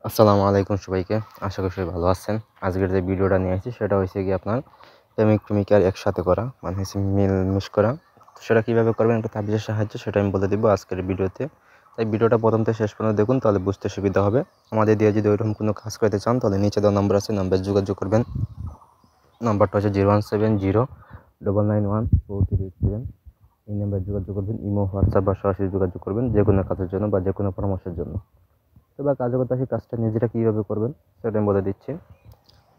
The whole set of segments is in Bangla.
আসসালামু আলাইকুম সবাইকে। আশা করি সবাই ভালো আছেন। আজকের যে ভিডিওটা নিয়ে আসছি সেটা হচ্ছে গিয়ে আপনার প্রেমিক-প্রেমিকার একসাথে করা, মানে হচ্ছে মিলমিশ করা। তো সেটা কীভাবে করবেন একটা তাবিজের সাহায্যে সেটা আমি বলে দিব আজকের ভিডিওতে। তাই ভিডিওটা প্রথম থেকে শেষ পর্যন্ত দেখুন, তাহলে বুঝতে সুবিধা হবে। আমাদের দিয়ে যদি ওইরকম কোনো কাজ করতে চান তাহলে নিচে দেওয়া নাম্বার আছে, নাম্বারে যোগাযোগ করবেন। নাম্বারটা হচ্ছে 01709914387। এই নাম্বারে যোগাযোগ করবেন। ইমো, হোয়াটসঅ্যাপ বা সরাসরি যোগাযোগ করবেন যে কোনো কাজের জন্য বা যে কোনো পরামর্শের জন্য। তো বা কাজে করতে আসি, কাজটা নিজেরা কীভাবে করবেন সেটা আমি বলে দিচ্ছি।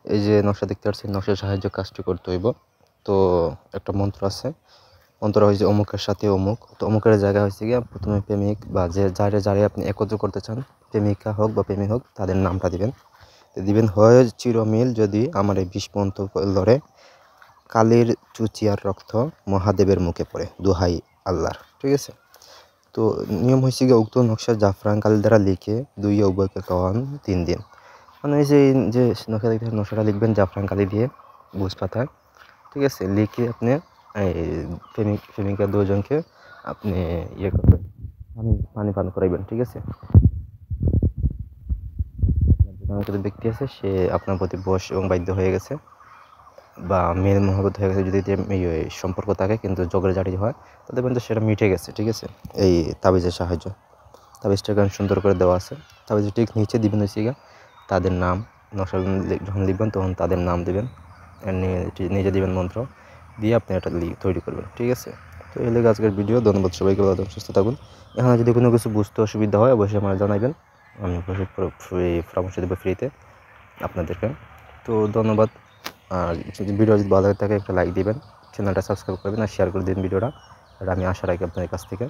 এই যে নকশা দেখতে পাচ্ছেন, নকশার সাহায্যে কাজটি করতে হইব। তো একটা মন্ত্র আছে, মন্ত্র হয়েছে অমুকের সাথে অমুক। তো অমুকের জায়গায় হয়েছে গিয়ে প্রথমে প্রেমিক বা যে যারে আপনি একত্র করতে চান, প্রেমিকা হোক বা প্রেমিক হোক, তাদের নামটা দিবেন। তো দিবেন হয় চিরমিল যদি আমার এই বিষপন্ত লড়ে, কালীর চুচিয়ার রক্ত মহাদেবের মুখে পড়ে, দোহাই আল্লাহর। ঠিক আছে। তো নিয়ম হয়েছে গিয়ে উক্ত নকশা জাফরান কালি দ্বারা লিখে দুই উভয়কে খাওয়ান 3 দিন। মানে এই যে নকশা দেখতে নকশাটা লিখবেন জাফরান কালি দিয়ে বুঝ পাতায়। ঠিক আছে, লিখে আপনি এই প্রেমিকা দুজনকে আপনি ইয়ে করবেন, পানি পান করাইবেন। ঠিক আছে, আপনার ব্যক্তি আছে সে আপনার প্রতি বশ এবং বাধ্য হয়ে গেছে বা মেয়ের মহব্বত হয়ে গেছে, যদি সম্পর্ক থাকে কিন্তু ঝগড়াঝাটি হয়, তো দেখবেন তো সেটা মিটে গেছে। ঠিক আছে, এই তাবিজের সাহায্য। তাবিজটাকে সুন্দর করে দেওয়া আছে। তাবিজের ঠিক নিচে দিবেন হচ্ছে গিয়ে তাদের নাম। নকশা যখন লিখবেন তখন তাদের নাম দেবেন, নিজে দিবেন মন্ত্র দিয়ে আপনি এটা তৈরি করবেন। ঠিক আছে, তো এই লেগে আজকের ভিডিও। ধন্যবাদ সবাইকে, ভালো থাকুন, সুস্থ থাকুন। এখানে যদি কোনো কিছু বুঝতে অসুবিধা হয় অবশ্যই আমার জানাবেন, আমি পরামর্শ দেবো ফ্রিতে আপনাদেরকে। তো ধন্যবাদ। আর যদি ভিডিও যদি ভালো লাগে থাকে একটা লাইক দিবেন, চ্যানেলটা সাবস্ক্রাইব করবেন আর শেয়ার করে দিন ভিডিওটা। আর আমি আশা রাখি আপনাদের কাছ থেকে।